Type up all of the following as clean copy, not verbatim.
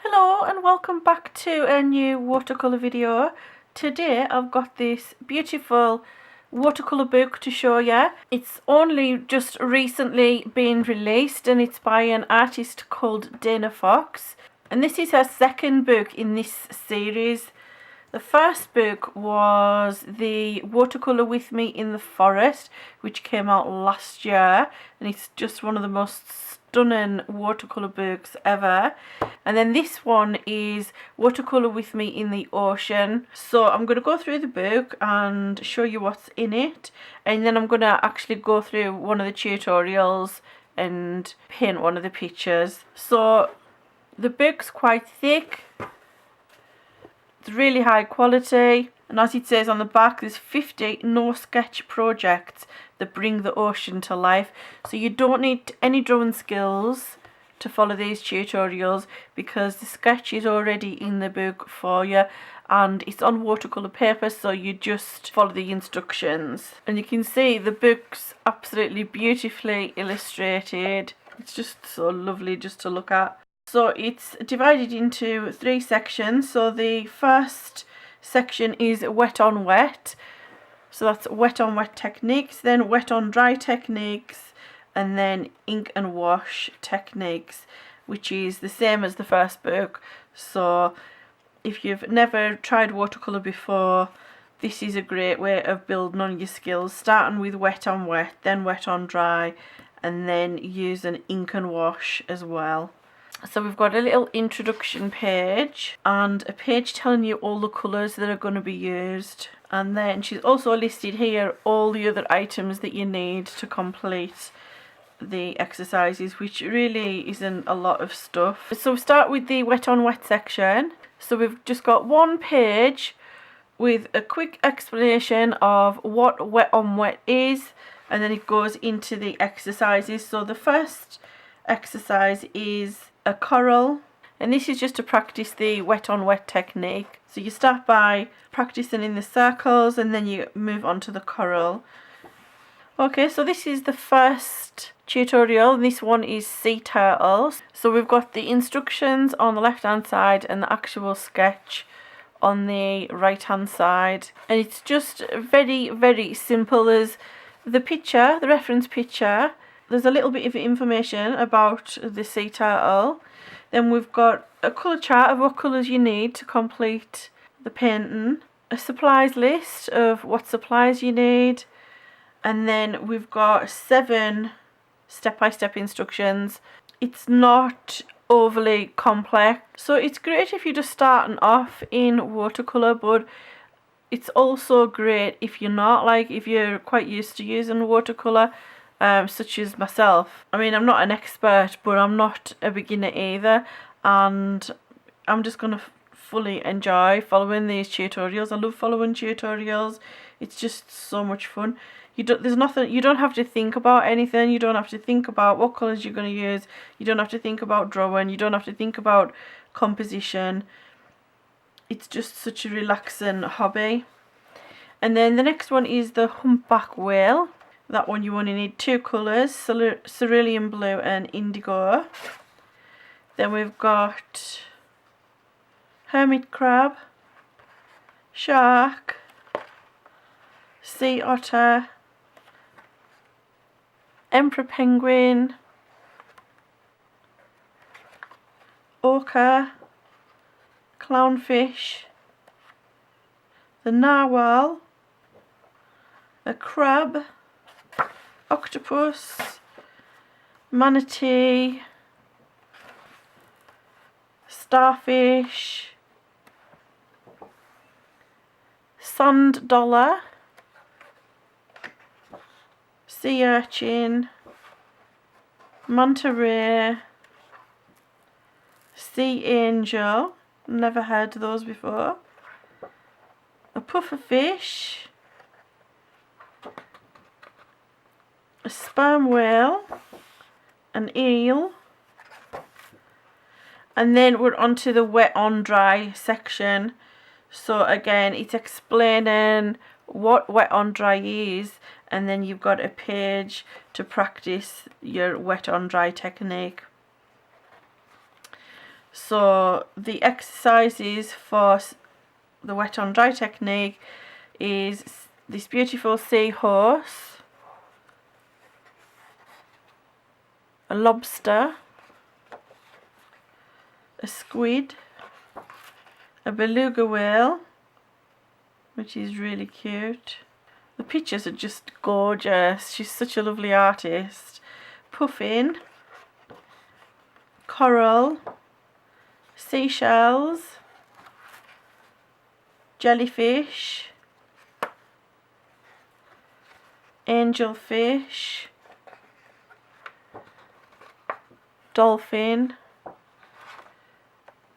Hello and welcome back to a new watercolour video. Today I've got this beautiful watercolour book to show you. It's only just recently been released and it's by an artist called Dana Fox. And this is her second book in this series. The first book was the Watercolour with Me in the Forest, which came out last year, and it's just one of the most stunning watercolour books ever. And then this one is Watercolour with Me in the Ocean. So I'm going to go through the book and show you what's in it, and then I'm going to actually go through one of the tutorials and paint one of the pictures. So the book's quite thick. It's really high quality, and as it says on the back, there's 50 no-sketch projects that bring the ocean to life. So you don't need any drawing skills to follow these tutorials because the sketch is already in the book for you, and it's on watercolour paper, so you just follow the instructions. And you can see the book's absolutely beautifully illustrated. It's just so lovely just to look at. So it's divided into 3 sections. So the first section is wet on wet. So that's wet on wet techniques, then wet on dry techniques, and then ink and wash techniques, which is the same as the first book. So if you've never tried watercolour before, this is a great way of building on your skills, starting with wet on wet, then wet on dry, and then use an ink and wash as well. So we've got a little introduction page and a page telling you all the colours that are going to be used, and then she's also listed here all the other items that you need to complete the exercises, which really isn't a lot of stuff. So we start with the wet on wet section. So we've just got one page with a quick explanation of what wet on wet is, and then it goes into the exercises. So the first exercise is a coral, and this is just to practice the wet on wet technique. So you start by practicing in the circles and then you move on to the coral. Okay, so this is the first tutorial. This one is sea turtles. So we've got the instructions on the left hand side and the actual sketch on the right hand side, and it's just very simple. There's the picture, the reference picture. There's a little bit of information about the sea turtle. Then we've got a colour chart of what colours you need to complete the painting. A supplies list of what supplies you need. And then we've got 7 step-by-step instructions. It's not overly complex. So it's great if you're just starting off in watercolour, but it's also great if you're not, like if you're quite used to using watercolour. Such as myself. I mean, I'm not an expert, but I'm not a beginner either, and I'm just going to fully enjoy following these tutorials. I love following tutorials. It's just so much fun. You don't have to think about anything. You don't have to think about what colours you're going to use. You don't have to think about drawing. You don't have to think about composition. It's just such a relaxing hobby. And then the next one is the Humpback Whale. That one you only need 2 colours, cerulean blue and indigo. Then we've got hermit crab, shark, sea otter, emperor penguin, orca, clownfish, the narwhal, a crab, octopus, manatee, starfish, sand dollar, sea urchin, manta ray, sea angel, never heard of those before, a pufferfish, a sperm whale, an eel, and then we're on to the wet on dry section. So again, it's explaining what wet on dry is, and then you've got a page to practice your wet on dry technique. So the exercises for the wet on dry technique is this beautiful seahorse, a lobster, a squid, a beluga whale, which is really cute. The pictures are just gorgeous. She's such a lovely artist. Puffin, coral, seashells, jellyfish, angelfish, dolphin,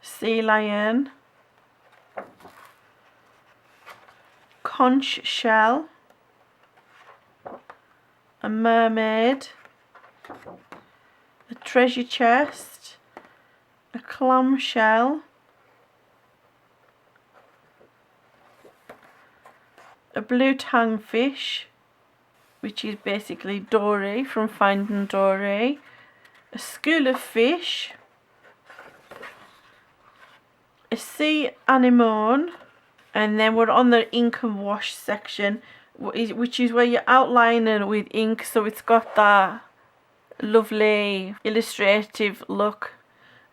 sea lion, conch shell, a mermaid, a treasure chest, a clam shell, a blue tang fish, which is basically Dory from Finding Dory, a school of fish, a sea anemone, and then we're on the ink and wash section, which is where you're outlining with ink, so it's got that lovely illustrative look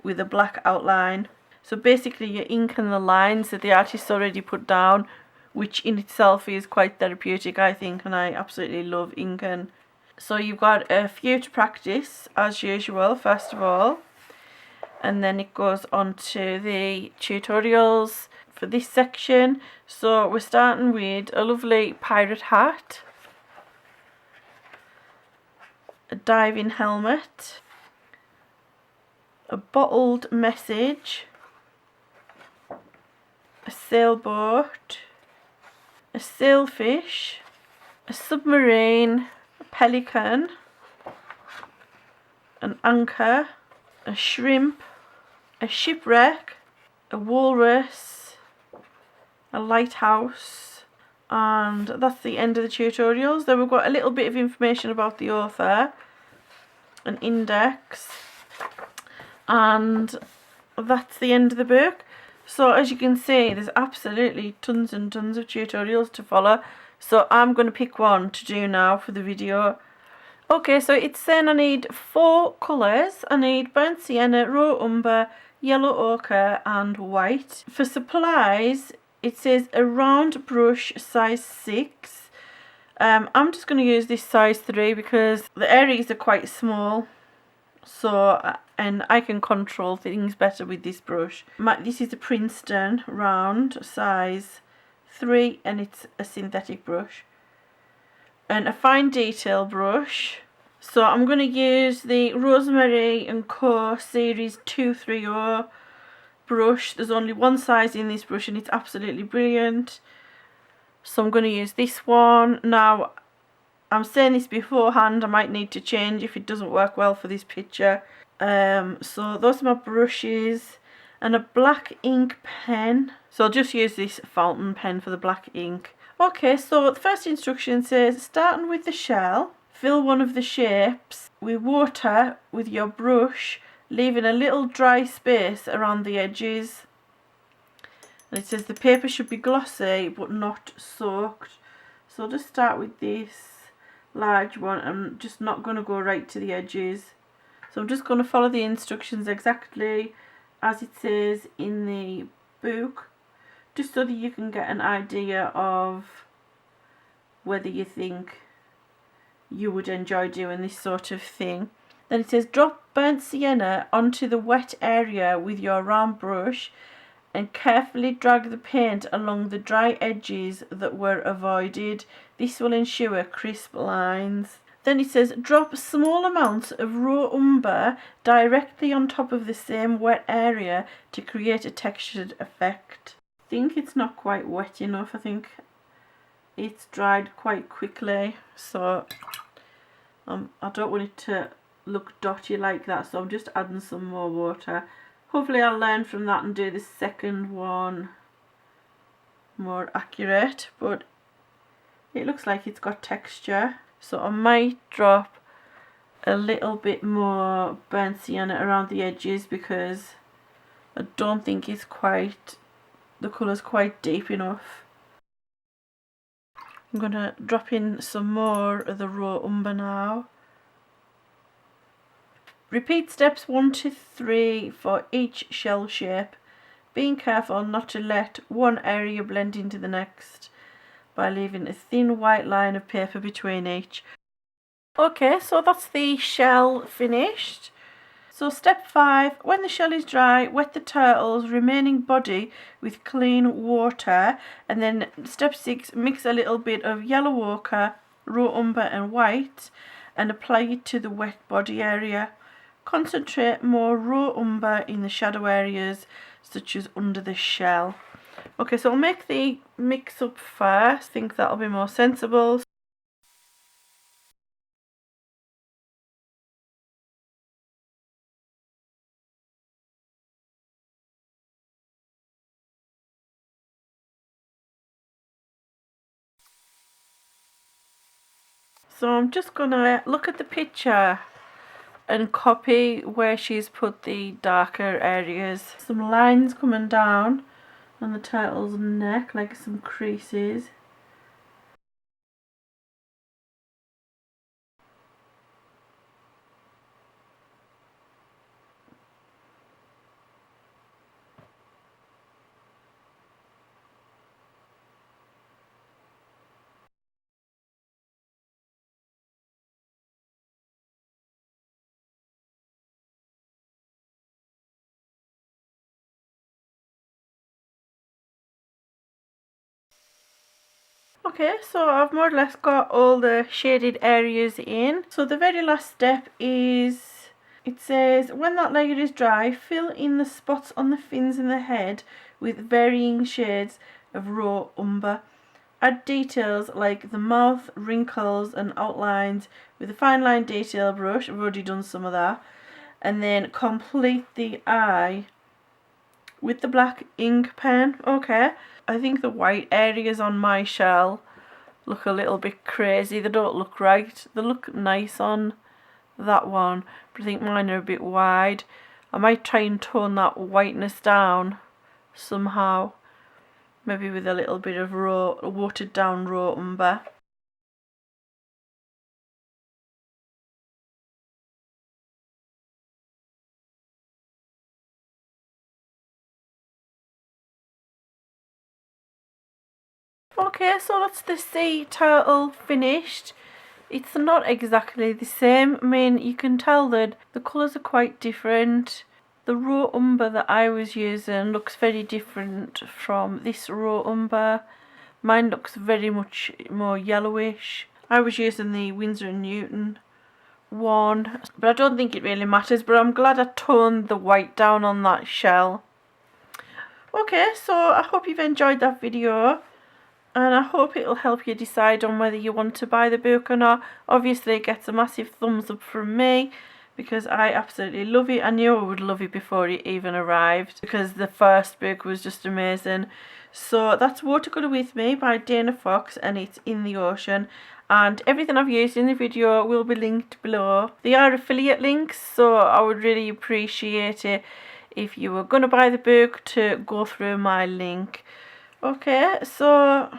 with a black outline. So basically you're inking the lines that the artist already put down, which in itself is quite therapeutic, I think, and I absolutely love inking. So you've got a few to practice as usual, first of all, and then it goes on to the tutorials for this section. So we're starting with a lovely pirate hat, a diving helmet, a bottled message, a sailboat, a sailfish, a submarine, a pelican, an anchor, a shrimp, a shipwreck, a walrus, a lighthouse, and that's the end of the tutorials. Then we've got a little bit of information about the author, an index, and that's the end of the book. So as you can see, there's absolutely tons and tons of tutorials to follow, so I'm going to pick one to do now for the video. Okay, so it's saying I need 4 colours. I need burnt sienna, raw umber, yellow ochre and white. For supplies, it says a round brush size 6. I'm just going to use this size 3 because the areas are quite small, so and I can control things better with this brush. This is a Princeton round size 3 and it's a synthetic brush. And a fine detail brush. So I'm going to use the Rosemary & Co series 230 brush. There's only one size in this brush and it's absolutely brilliant. So I'm going to use this one. Now, I'm saying this beforehand, I might need to change if it doesn't work well for this picture. So those are my brushes and a black ink pen. So I'll just use this fountain pen for the black ink. Okay, so the first instruction says, starting with the shell, fill one of the shapes with water with your brush, leaving a little dry space around the edges. And it says the paper should be glossy but not soaked. So I'll just start with this large one. I'm just not going to go right to the edges. So I'm just going to follow the instructions exactly as it says in the book, just so that you can get an idea of whether you think you would enjoy doing this sort of thing. Then it says drop burnt sienna onto the wet area with your round brush and carefully drag the paint along the dry edges that were avoided. This will ensure crisp lines. Then it says drop small amounts of raw umber directly on top of the same wet area to create a textured effect. I think it's not quite wet enough. I think it's dried quite quickly, so I don't want it to look dotty like that, so I'm just adding some more water. Hopefully I'll learn from that and do the second one more accurate, but it looks like it's got texture, so I might drop a little bit more burnt sienna around the edges because I don't think it's quite, the colour's quite deep enough. I'm going to drop in some more of the raw umber now. Repeat steps 1 to 3 for each shell shape, being careful not to let one area blend into the next by leaving a thin white line of paper between each. Okay, so that's the shell finished. So step 5, when the shell is dry, wet the turtle's remaining body with clean water, and then step 6, mix a little bit of yellow ochre, raw umber and white and apply it to the wet body area. Concentrate more raw umber in the shadow areas such as under the shell. Okay, so I'll make the mix up first, I think that'll be more sensible. So I'm just gonna look at the picture and copy where she's put the darker areas. Some lines coming down on the turtle's neck, like some creases. Okay, so I've more or less got all the shaded areas in. So the very last step is, it says, when that layer is dry, fill in the spots on the fins in the head with varying shades of raw umber. Add details like the mouth, wrinkles and outlines with a fine line detail brush. I've already done some of that. And then complete the eye with the black ink pen. Okay, I think the white areas on my shell look a little bit crazy. They don't look right. They look nice on that one, but I think mine are a bit wide. I might try and tone that whiteness down somehow, maybe with a little bit of raw, watered down raw umber. Okay, so that's the sea turtle finished. It's not exactly the same. I mean, you can tell that the colours are quite different. The raw umber that I was using looks very different from this raw umber. Mine looks very much more yellowish. I was using the Winsor & Newton one, but I don't think it really matters, but I'm glad I toned the white down on that shell. Okay, so I hope you've enjoyed that video, and I hope it'll help you decide on whether you want to buy the book or not. Obviously it gets a massive thumbs up from me because I absolutely love it. I knew I would love it before it even arrived because the first book was just amazing. So that's Watercolor With Me by Dana Fox, and it's in the ocean, and everything I've used in the video will be linked below. They are affiliate links, so I would really appreciate it if you were going to buy the book to go through my link. Okay, so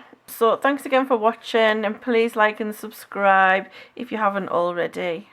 thanks again for watching, and please like and subscribe if you haven't already.